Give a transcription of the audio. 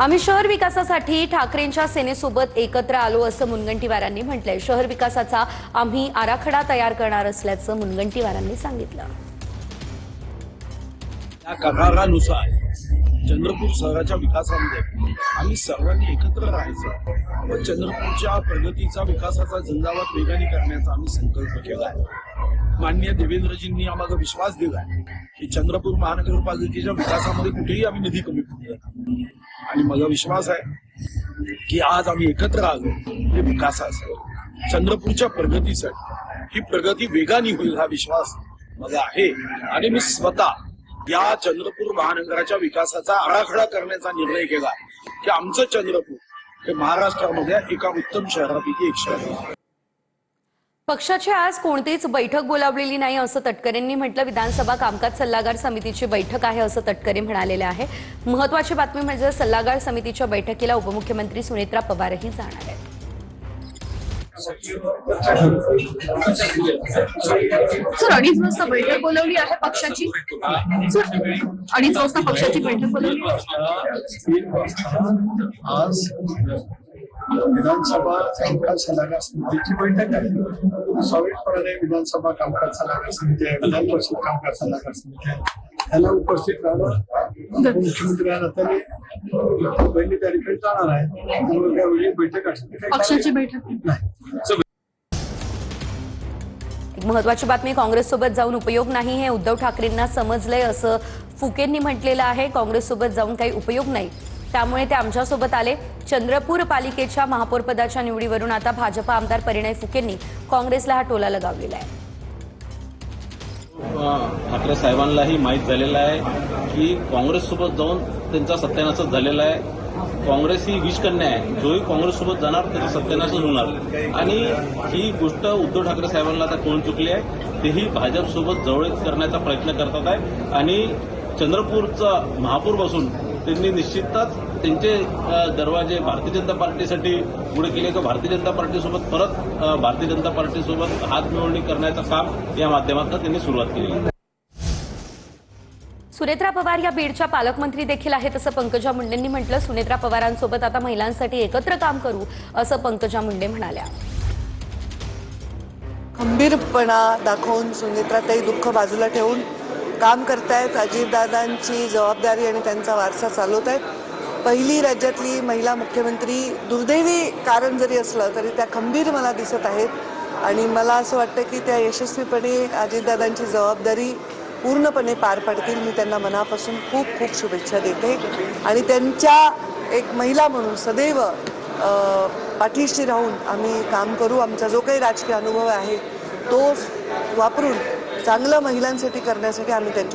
आम्ही शहर विकासासाठी ठाकरेंच्या सेनेसोबत एकत्र आलो असं मुनगंटीवारांनी म्हटलंय। शहर विकासाचा आम्ही आराखडा तयार करणार असल्याचं मुनगंटीवारांनी सांगितलं। या करारानुसार चंद्रपूर शहराच्या विकासामध्ये आम्ही सर्वांनी एकत्र राहायचं व चंद्रपूरच्या प्रगतीचा विकासाचा झंझावात वेगाने करण्याचा आम्ही संकल्प केला आहे। माननीय देवेंद्रजींनी आम्हाला विश्वास दिला की चंद्रपूर महानगरपालिकेच्या विकासामध्ये कुठेही आम्ही निधी कमी पडणार नाही आणि मला विश्वास आहे की आज आम्ही एकत्र आलो हे विकासासाठी चंद्रपूरच्या प्रगतीसाठी ही प्रगती वेगाने होईल हा विश्वास मला आहे आणि मी स्वतः या चंद्रपूर महानगराच्या विकासाचा आराखडा करण्याचा निर्णय केला की आमचं चंद्रपूर हे महाराष्ट्रामध्ये एका उत्तम शहरापैकी एक शहर आहे। पक्षाची आज कोणतीच बैठक बोलावलेली नाही असं तटकरेंनी म्हटलं। विधानसभा कामकाज सल्लागार समितीची बैठक आहे असं तटकरे म्हणालेले आहे। महत्त्वाची बातमी म्हणजे सल्लागार समितीच्या बैठकीला उपमुख्यमंत्री सुनेत्रा पवारही जाणार आहेत। सर 2:30 वाजता बैठक बोलवली आहे पक्षाची। सर 2:30 वाजता पक्षाची बैठक बोलवली आज विधानसभा कामकाज सल्लागार समितीची बैठक आहे। स्वाभाविकपणे विधानसभा कामकाज सल्लागार समिती आहे, विधान परिषद कामकाज सल्लागार समिती आहे, त्याला उपस्थित राहणं मुख्यमंत्र्यांना तरी पहिली तारीखेला जाणार आहे। त्यामुळे त्यावेळी बैठक असते पक्षाची बैठक नाही। एक महत्त्वाची बातमी, काँग्रेससोबत जाऊन उपयोग नाही हे उद्धव ठाकरेंना समजलंय असं फुकेंनी म्हटलेलं आहे। काँग्रेससोबत जाऊन काही उपयोग नाही, त्यामुळे ते आमच्यासोबत आले। चंद्रपूर पालिकेच्या महापौरपदाच्या निवडीवरून आता भाजपा आमदार परिणय फुकेंनी काँग्रेसला हा टोला लगावलेला आहे। ठाकरे साहेबांनाही माहीत झालेलं आहे की काँग्रेससोबत जाऊन त्यांचा सत्यानाशच झालेला आहे। काँग्रेस ही विषकन्या आहे, जोही काँग्रेससोबत जाणार त्याचा सत्यानाशच होणार आणि ही गोष्ट उद्धव ठाकरे साहेबांना आता कळून चुकली आहे। तेही भाजपसोबत जवळीक करण्याचा प्रयत्न करतात आहे आणि चंद्रपूरचा महापौर बसून त्यांनी निश्चितच त्यांचे दरवाजे भारतीय जनता पार्टीसाठी पुढे केले की भारतीय जनता पार्टीसोबत परत भारतीय जनता पार्टीसोबत हात मिळवणी करण्याचं काम या माध्यमातून त्यांनी सुरुवात केली आहे। सुनेत्रा पवार या बीडच्या पालकमंत्री देखील आहेत असं पंकजा मुंडेंनी म्हटलं। सुनेत्रा पवारांसोबत आता महिलांसाठी एकत्र काम करू असं पंकजा मुंडे म्हणाल्या। खंबीरपणा दाखवून सुनेत्राताई दुःख बाजूला ठेवून काम करतायत। अजितदादांची जबाबदारी आणि त्यांचा वारसा चालवत आहेत। पहिली राज्यातली महिला मुख्यमंत्री, दुर्दैवी कारण जरी असलं तरी त्या खंबीर मला दिसत आहेत आणि मला असं वाटतं की त्या यशस्वीपणे अजितदादांची जबाबदारी पूर्णपणे पार पाडतील। मी त्यांना मनापासून खूप खूप शुभेच्छा देते आणि त्यांच्या एक महिला म्हणून सदैव पाठीशी राहून आम्ही काम करू। आमचा जो काही राजकीय अनुभव आहे तो वापरून चांगलं महिलांसाठी करण्यासाठी आम्ही त्यांच्या